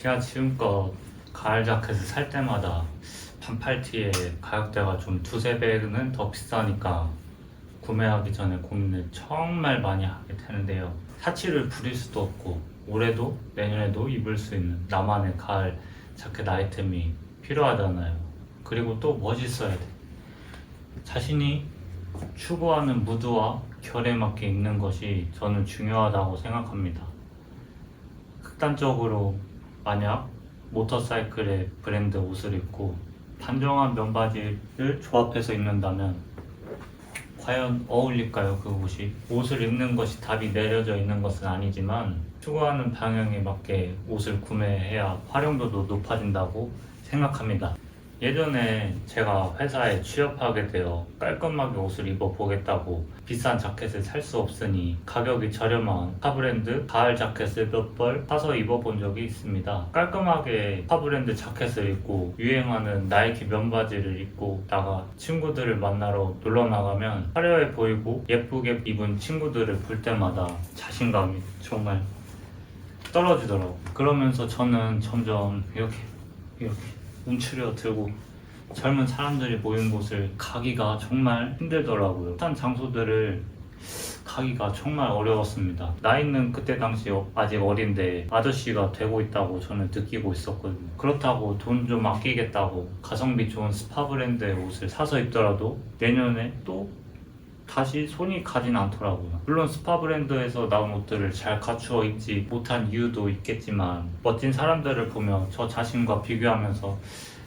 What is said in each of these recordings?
제가 지금껏 가을 자켓을 살 때마다 반팔티의 가격대가 좀 두세 배는 더 비싸니까 구매하기 전에 고민을 정말 많이 하게 되는데요. 사치를 부릴 수도 없고 올해도 내년에도 입을 수 있는 나만의 가을 자켓 아이템이 필요하잖아요. 그리고 또 멋있어야 돼. 자신이 추구하는 무드와 결에 맞게 입는 것이 저는 중요하다고 생각합니다. 극단적으로 만약 모터사이클의 브랜드 옷을 입고 단정한 면바지를 조합해서 입는다면 과연 어울릴까요? 그 옷이? 옷을 입는 것이 답이 내려져 있는 것은 아니지만 추구하는 방향에 맞게 옷을 구매해야 활용도도 높아진다고 생각합니다. 예전에 제가 회사에 취업하게 되어 깔끔하게 옷을 입어보겠다고 비싼 자켓을 살 수 없으니 가격이 저렴한 탑브랜드 가을 자켓을 몇 벌 사서 입어본 적이 있습니다. 깔끔하게 탑브랜드 자켓을 입고 유행하는 나이키 면바지를 입고 나가 친구들을 만나러 놀러 나가면 화려해 보이고 예쁘게 입은 친구들을 볼 때마다 자신감이 정말 떨어지더라고요. 그러면서 저는 점점 이렇게 움츠려 들고 젊은 사람들이 모인 곳을 가기가 정말 힘들더라고요. 한 장소들을 가기가 정말 어려웠습니다. 나이는 그때 당시 아직 어린데 아저씨가 되고 있다고 저는 느끼고 있었거든요. 그렇다고 돈 좀 아끼겠다고 가성비 좋은 스파 브랜드의 옷을 사서 입더라도 내년에 또 다시 손이 가진 않더라고요. 물론 스파 브랜드에서 나온 옷들을 잘 갖추어 입지 못한 이유도 있겠지만 멋진 사람들을 보며 저 자신과 비교하면서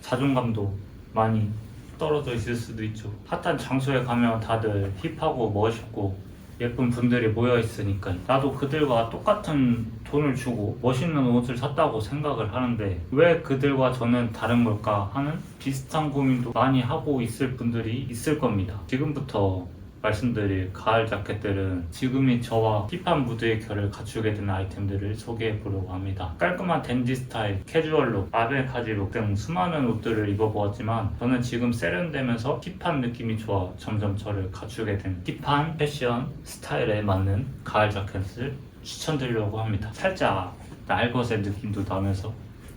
자존감도 많이 떨어져 있을 수도 있죠. 핫한 장소에 가면 다들 힙하고 멋있고 예쁜 분들이 모여 있으니까 나도 그들과 똑같은 돈을 주고 멋있는 옷을 샀다고 생각을 하는데 왜 그들과 저는 다른 걸까 하는 비슷한 고민도 많이 하고 있을 분들이 있을 겁니다. 지금부터 말씀드릴 가을 자켓들은 지금의 저와 힙한 무드의 결을 갖추게 된 아이템들을 소개해 보려고 합니다. 깔끔한 댄디 스타일, 캐주얼룩, 아베카지룩 등 수많은 옷들을 입어보았지만 저는 지금 세련되면서 힙한 느낌이 좋아 점점 저를 갖추게 된 힙한 패션 스타일에 맞는 가을 자켓을 추천드리려고 합니다. 살짝 날것의 느낌도 나면서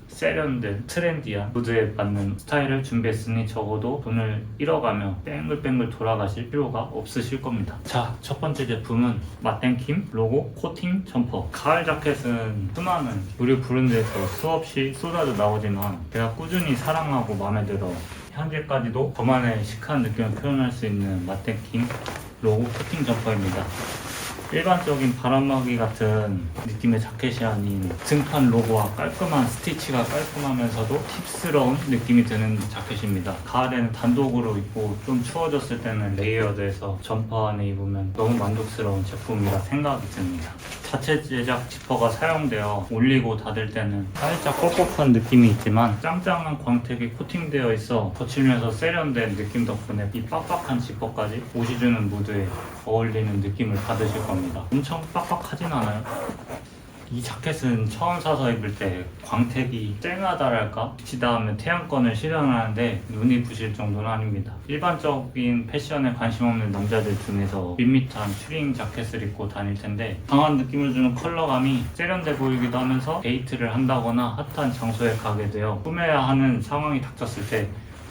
세련된 트렌디한 무드에 맞는 스타일을 준비했으니 적어도 돈을 잃어가며 뺑글뺑글 돌아가실 필요가 없으실 겁니다. 자, 첫 번째 제품은 맛땡킴 로고 코팅 점퍼. 가을 자켓은 수많은 우리 브랜드에서 수없이 쏟아져 나오지만 제가 꾸준히 사랑하고 마음에 들어 현재까지도 저만의 시크한 느낌을 표현할 수 있는 맛땡킴 로고 코팅 점퍼입니다. 일반적인 바람막이 같은 느낌의 자켓이 아닌 등판 로고와 깔끔한 스티치가 깔끔하면서도 힙스러운 느낌이 드는 자켓입니다. 가을에는 단독으로 입고 좀 추워졌을 때는 레이어드해서 점퍼 안에 입으면 너무 만족스러운 제품이라 생각이 듭니다. 자체 제작 지퍼가 사용되어 올리고 닫을 때는 살짝 뻑뻑한 느낌이 있지만 짱짱한 광택이 코팅되어 있어 거칠면서 세련된 느낌 덕분에 이 빡빡한 지퍼까지 옷이 주는 무드에 어울리는 느낌을 받으실 겁니다. 엄청 빡빡하진 않아요. 이 자켓은 처음 사서 입을 때 광택이 쨍하다랄까? 비치다 하면 태양권을 실현하는데 눈이 부실 정도는 아닙니다. 일반적인 패션에 관심 없는 남자들 중에서 밋밋한 추링 자켓을 입고 다닐 텐데 강한 느낌을 주는 컬러감이 세련돼 보이기도 하면서 데이트를 한다거나 핫한 장소에 가게 되어 꾸며야 하는 상황이 닥쳤을 때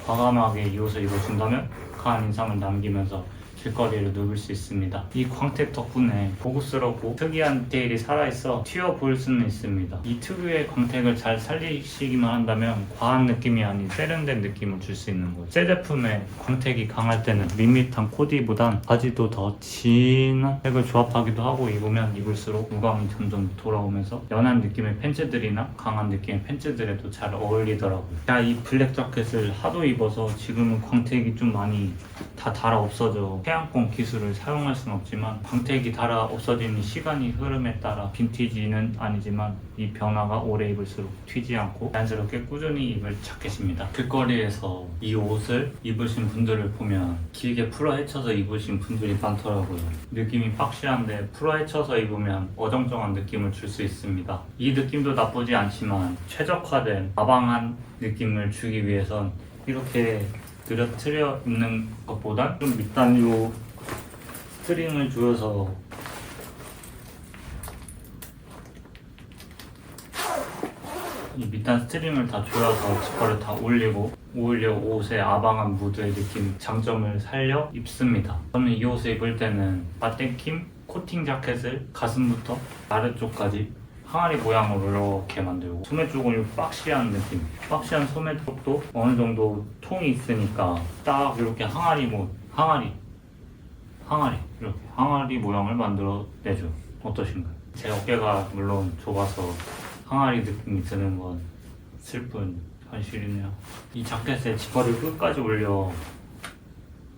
과감하게 이 옷을 입어준다면 강한 인상을 남기면서 길거리를 누빌 수 있습니다. 이 광택 덕분에 고급스럽고 특이한 디테일이 살아있어 튀어 보일 수는 있습니다. 이 특유의 광택을 잘 살리시기만 한다면 과한 느낌이 아닌 세련된 느낌을 줄 수 있는 거죠. 새 제품의 광택이 강할 때는 밋밋한 코디보단 바지도 더 진한 색을 조합하기도 하고 입으면 입을수록 무감이 점점 돌아오면서 연한 느낌의 팬츠들이나 강한 느낌의 팬츠들에도 잘 어울리더라고요. 제가 이 블랙 자켓을 하도 입어서 지금은 광택이 좀 많이 다 달아 없어져 태양권 기술을 사용할 수는 없지만 광택이 달아 없어지는 시간이 흐름에 따라 빈티지는 아니지만 이 변화가 오래 입을수록 튀지 않고 자연스럽게 꾸준히 입을 자켓입니다. 길거리에서 이 옷을 입으신 분들을 보면 길게 풀어 헤쳐서 입으신 분들이 많더라고요. 느낌이 박시한데 풀어 헤쳐서 입으면 어정쩡한 느낌을 줄 수 있습니다. 이 느낌도 나쁘지 않지만 최적화된 가방한 느낌을 주기 위해선 이렇게 늘어뜨려 입는 것보다 좀 밑단위로 스트링을 조여서 이 밑단 스트링을 다 조여서 지퍼를 다 올리고 오히려 옷의 아방한 무드의 느낌, 장점을 살려 입습니다. 저는 이 옷을 입을 때는 바땡킴 코팅 자켓을 가슴부터 아래쪽까지 항아리 모양으로 이렇게 만들고, 소매 쪽은 박시한 느낌, 박시한 소매 쪽도 어느 정도 통이 있으니까 딱 이렇게 항아리 이렇게 항아리 모양을 만들어 내죠. 어떠신가요? 제 어깨가 물론 좁아서 항아리 느낌이 드는 건 슬픈 현실이네요. 이 자켓에 지퍼를 끝까지 올려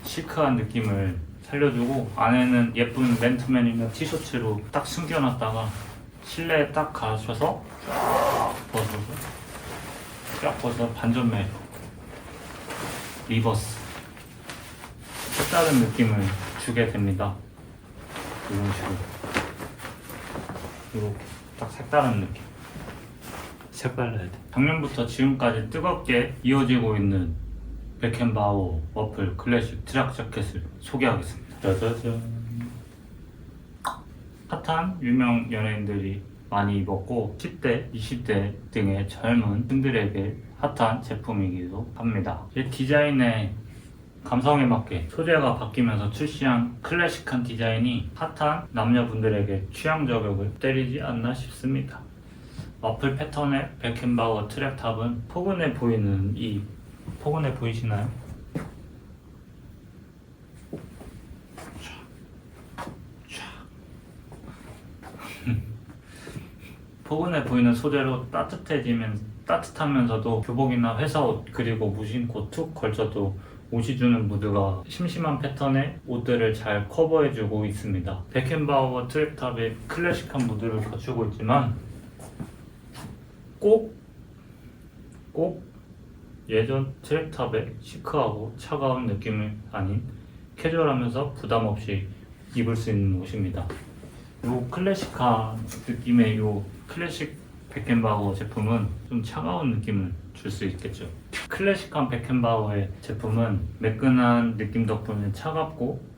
시크한 느낌을 살려주고, 안에는 예쁜 맨투맨이나 티셔츠로 딱 숨겨놨다가 실내에 딱 가셔서 쫙 벗어서 반전매 리버스 색다른 느낌을 주게 됩니다. 이런 식으로 이렇게 딱 색다른 느낌, 색발라야 돼. 작년부터 지금까지 뜨겁게 이어지고 있는 베켄바워 워플 클래식 트랙 자켓을 소개하겠습니다. 짜자잔. 핫한 유명 연예인들이 많이 입었고 10대, 20대 등의 젊은 층들에게 핫한 제품이기도 합니다. 이 디자인의 감성에 맞게 소재가 바뀌면서 출시한 클래식한 디자인이 핫한 남녀분들에게 취향 저격을 때리지 않나 싶습니다. 와플 패턴의 베켄바워 트랙탑은 포근해 보이시나요? 포근해 보이는 소재로 따뜻하면서도 교복이나 회사옷 그리고 무신코 툭 걸쳐도 옷이 주는 무드가 심심한 패턴의 옷들을 잘 커버해주고 있습니다. 베켄바워 트랙탑의 클래식한 무드를 갖추고 있지만 꼭 예전 트랙탑의 시크하고 차가운 느낌이 아닌 캐주얼하면서 부담 없이 입을 수 있는 옷입니다. 요 클래식한 느낌의 요 클래식 베켄바워 제품은 좀 차가운 느낌을 줄 수 있겠죠. 클래식한 베켄바워의 제품은 매끈한 느낌 덕분에 차갑고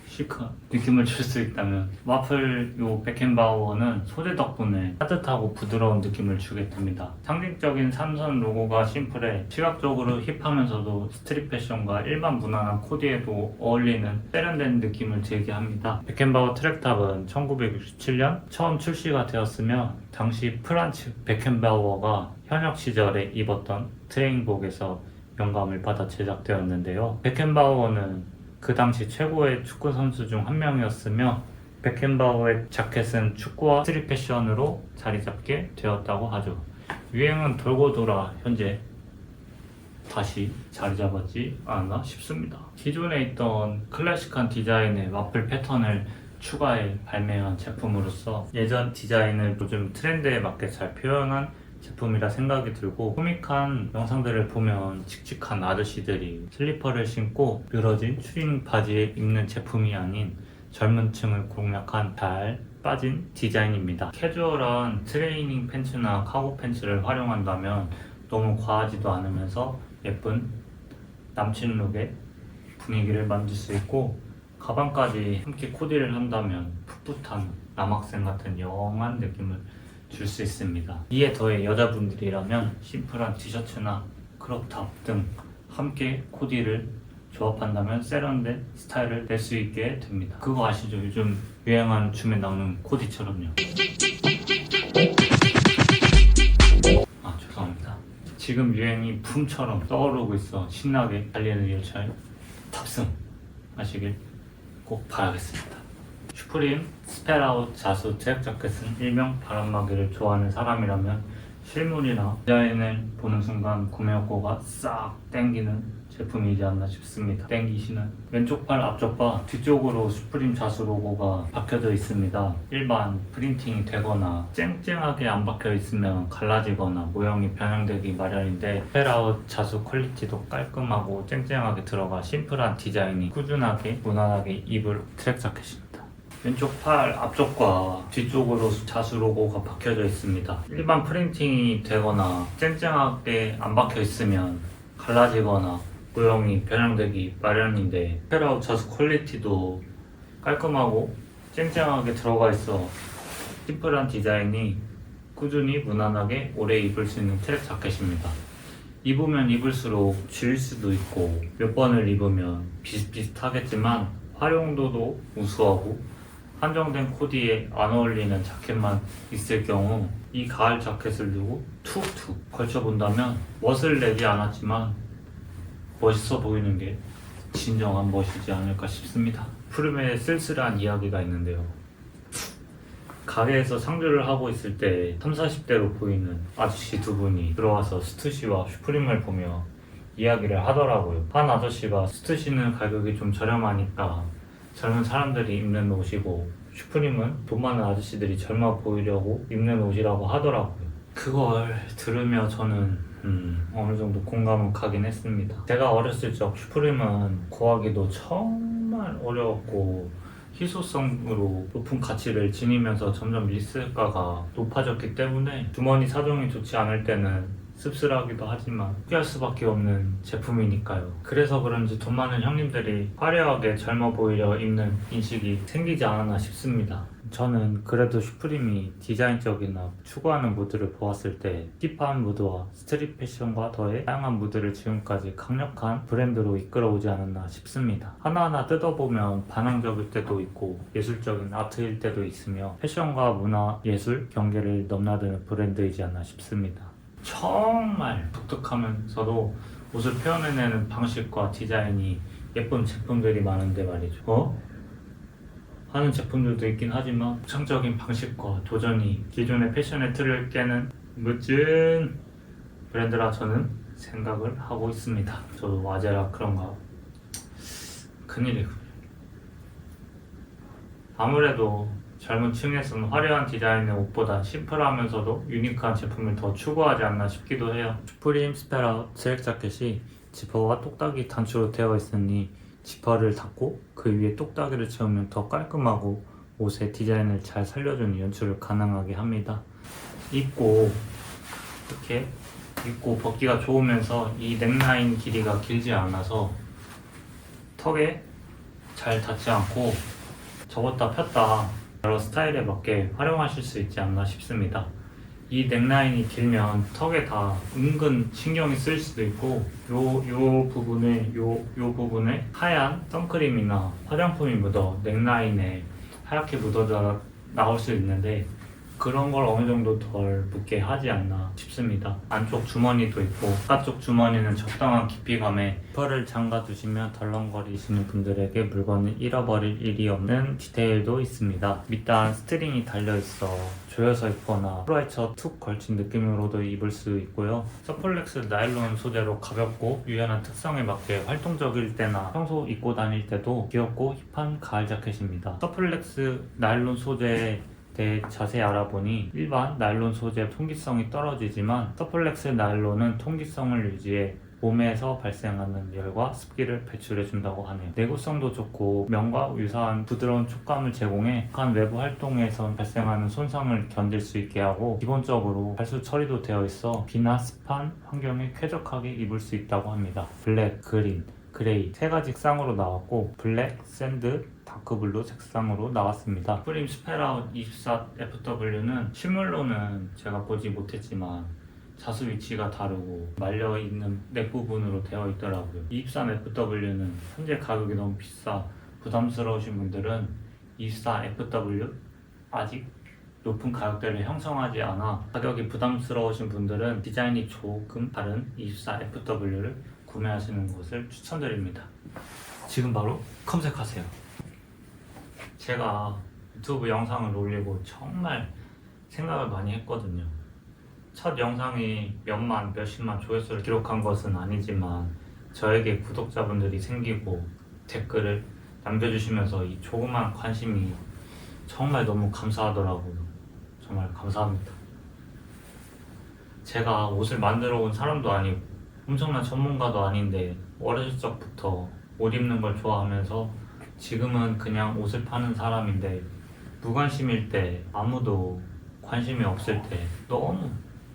시크한 느낌을 줄 수 있다면, 와플 요 베켄바워는 소재 덕분에 따뜻하고 부드러운 느낌을 주게 됩니다. 상징적인 삼선 로고가 심플해 시각적으로 힙하면서도 스트릿 패션과 일반 무난한 코디에도 어울리는 세련된 느낌을 들게 합니다. 베켄바워 트랙탑은 1967년 처음 출시가 되었으며 당시 프란츠 베켄바워가 현역 시절에 입었던 트레이닝복에서 영감을 받아 제작되었는데요. 베켄바워는 그 당시 최고의 축구 선수 중 한 명이었으며 베켄바워의 자켓은 축구와 스트릿 패션으로 자리 잡게 되었다고 하죠. 유행은 돌고 돌아 현재 다시 자리 잡았지 않나 싶습니다. 기존에 있던 클래식한 디자인의 와플 패턴을 추가해 발매한 제품으로서 예전 디자인을 요즘 트렌드에 맞게 잘 표현한 제품이라 생각이 들고, 코믹한 영상들을 보면 칙칙한 아저씨들이 슬리퍼를 신고 늘어진 추리닝 바지에 입는 제품이 아닌 젊은 층을 공략한 잘 빠진 디자인입니다. 캐주얼한 트레이닝 팬츠나 카고 팬츠를 활용한다면 너무 과하지도 않으면서 예쁜 남친 룩의 분위기를 만들 수 있고, 가방까지 함께 코디를 한다면 풋풋한 남학생 같은 영한 느낌을 줄 수 있습니다. 이에 더해 여자분들이라면 심플한 티셔츠나 크롭탑 등 함께 코디를 조합한다면 세련된 스타일을 낼 수 있게 됩니다. 그거 아시죠? 요즘 유행하는 춤에 나오는 코디처럼요. 죄송합니다. 지금 유행이 붐처럼 떠오르고 있어 신나게 달리는 열차에 탑승하시길 꼭 바라겠습니다. 슈프림 스펠아웃 자수 트랙 자켓은 일명 바람막이를 좋아하는 사람이라면 실물이나 디자인을 보는 순간 구매 욕구가 싹 땡기는 제품이지 않나 싶습니다. 땡기시는 왼쪽 팔 앞쪽과 뒤쪽으로 슈프림 자수 로고가 박혀져 있습니다. 일반 프린팅이 되거나 쨍쨍하게 안 박혀 있으면 갈라지거나 모형이 변형되기 마련인데, 스펠아웃 자수 퀄리티도 깔끔하고 쨍쨍하게 들어가 심플한 디자인이 꾸준하게 무난하게 입을 트랙 자켓입니다. 왼쪽 팔 앞쪽과 뒤쪽으로 자수 로고가 박혀져 있습니다. 일반 프린팅이 되거나 쨍쨍하게 안 박혀 있으면 갈라지거나 모형이 변형되기 마련인데, 스펠아웃 자수 퀄리티도 깔끔하고 쨍쨍하게 들어가 있어 심플한 디자인이 꾸준히 무난하게 오래 입을 수 있는 트랙 자켓입니다. 입으면 입을수록 질 수도 있고 몇 번을 입으면 비슷비슷하겠지만 활용도도 우수하고 한정된 코디에 안 어울리는 자켓만 있을 경우 이 가을 자켓을 두고 툭툭 걸쳐본다면 멋을 내지 않았지만 멋있어 보이는 게 진정한 멋이지 않을까 싶습니다. 푸름의 쓸쓸한 이야기가 있는데요. 가게에서 상주를 하고 있을 때 30, 40대로 보이는 아저씨 두 분이 들어와서 스투시와 슈프림을 보며 이야기를 하더라고요. 한 아저씨가 스투시는 가격이 좀 저렴하니까 젊은 사람들이 입는 옷이고 슈프림은 돈 많은 아저씨들이 젊어 보이려고 입는 옷이라고 하더라고요. 그걸 들으며 저는 어느 정도 공감은 가긴 했습니다. 제가 어렸을 적 슈프림은 구하기도 정말 어려웠고 희소성으로 높은 가치를 지니면서 점점 리스가가 높아졌기 때문에 주머니 사정이 좋지 않을 때는 씁쓸하기도 하지만 포기할 수밖에 없는 제품이니까요. 그래서 그런지 돈 많은 형님들이 화려하게 젊어 보이려 입는 인식이 생기지 않았나 싶습니다. 저는 그래도 슈프림이 디자인적이나 추구하는 무드를 보았을 때 힙한 무드와 스트릿 패션과 더해 다양한 무드를 지금까지 강력한 브랜드로 이끌어오지 않았나 싶습니다. 하나하나 뜯어보면 반항적일 때도 있고 예술적인 아트일 때도 있으며 패션과 문화, 예술, 경계를 넘나드는 브랜드이지 않나 싶습니다. 정말 독특하면서도 옷을 표현해내는 방식과 디자인이 예쁜 제품들이 많은데 말이죠. 하는 제품들도 있긴 하지만 독창적인 방식과 도전이 기존의 패션의 틀을 깨는 멋진 브랜드라 저는 생각을 하고 있습니다. 저도 아제라 그런가 큰일이군요. 아무래도 젊은 층에서는 화려한 디자인의 옷보다 심플하면서도 유니크한 제품을 더 추구하지 않나 싶기도 해요. 슈프림 스펠아웃 트랙 자켓이 지퍼와 똑딱이 단추로 되어 있으니 지퍼를 닫고 그 위에 똑딱이를 채우면 더 깔끔하고 옷의 디자인을 잘 살려주는 연출을 가능하게 합니다. 입고 이렇게 입고 벗기가 좋으면서 이 넥라인 길이가 길지 않아서 턱에 잘 닿지 않고 접었다 폈다 여러 스타일에 맞게 활용하실 수 있지 않나 싶습니다. 이 넥라인이 길면 턱에 다 은근 신경이 쓰일 수도 있고 요 부분에 하얀 선크림이나 화장품이 묻어 넥라인에 하얗게 묻어져 나올 수 있는데 그런 걸 어느 정도 덜 묻게 하지 않나 싶습니다. 안쪽 주머니도 있고 바깥쪽 주머니는 적당한 깊이감에 지퍼를 잠가 두시면 덜렁거리시는 분들에게 물건을 잃어버릴 일이 없는 디테일도 있습니다. 밑단 스트링이 달려있어 조여서 입거나 프라이처 툭 걸친 느낌으로도 입을 수 있고요. 서플렉스 나일론 소재로 가볍고 유연한 특성에 맞게 활동적일 때나 평소 입고 다닐 때도 귀엽고 힙한 가을 자켓입니다. 서플렉스 나일론 소재의 대해 자세히 알아보니 일반 나일론 소재 통기성이 떨어지지만 서플렉스 나일론은 통기성을 유지해 몸에서 발생하는 열과 습기를 배출해준다고 하네요. 내구성도 좋고 면과 유사한 부드러운 촉감을 제공해 한 외부 활동에서 발생하는 손상을 견딜 수 있게 하고 기본적으로 발수 처리도 되어 있어 비나 습한 환경에 쾌적하게 입을 수 있다고 합니다. 블랙, 그린, 그레이 세 가지 색상으로 나왔고 블랙, 샌드, 다크블루 색상으로 나왔습니다. 슈프림 스펠아웃 24FW는 실물로는 제가 보지 못했지만 자수 위치가 다르고 말려있는 넥 부분으로 되어 있더라고요. 23FW는 현재 가격이 너무 비싸 부담스러우신 분들은 24FW 아직 높은 가격대를 형성하지 않아 가격이 부담스러우신 분들은 디자인이 조금 다른 24FW를 구매하시는 것을 추천드립니다. 지금 바로 검색하세요. 제가 유튜브 영상을 올리고 정말 생각을 많이 했거든요. 첫 영상이 몇만, 몇십만 조회수를 기록한 것은 아니지만 저에게 구독자분들이 생기고 댓글을 남겨주시면서 이 조그만 관심이 정말 너무 감사하더라고요. 정말 감사합니다. 제가 옷을 만들어 온 사람도 아니고 엄청난 전문가도 아닌데 어렸을 적부터 옷 입는 걸 좋아하면서 지금은 그냥 옷을 파는 사람인데 무관심일 때 아무도 관심이 없을 때 너무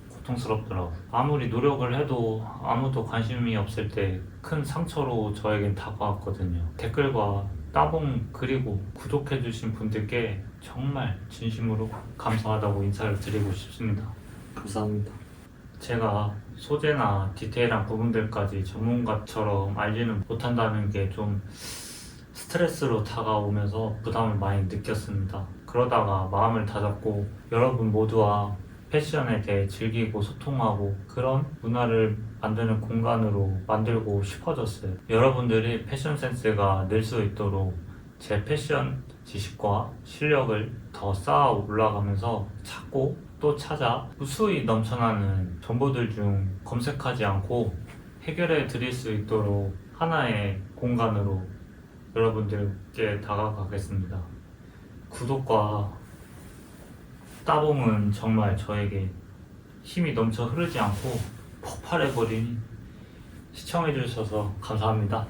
고통스럽더라고요. 아무리 노력을 해도 아무도 관심이 없을 때 큰 상처로 저에겐 다가왔거든요. 댓글과 따봉 그리고 구독해주신 분들께 정말 진심으로 감사하다고 인사를 드리고 싶습니다. 감사합니다. 제가 소재나 디테일한 부분들까지 전문가처럼 알지는 못한다는 게 좀 스트레스로 다가오면서 부담을 많이 느꼈습니다. 그러다가 마음을 다잡고 여러분 모두와 패션에 대해 즐기고 소통하고 그런 문화를 만드는 공간으로 만들고 싶어졌어요. 여러분들이 패션 센스가 늘 수 있도록 제 패션 지식과 실력을 더 쌓아 올라가면서 찾고 또 찾아 무수히 넘쳐나는 정보들 중 검색하지 않고 해결해 드릴 수 있도록 하나의 공간으로 여러분들께 다가가겠습니다. 구독과 따봉은 정말 저에게 힘이 넘쳐 흐르지 않고 폭발해버리니 시청해주셔서 감사합니다.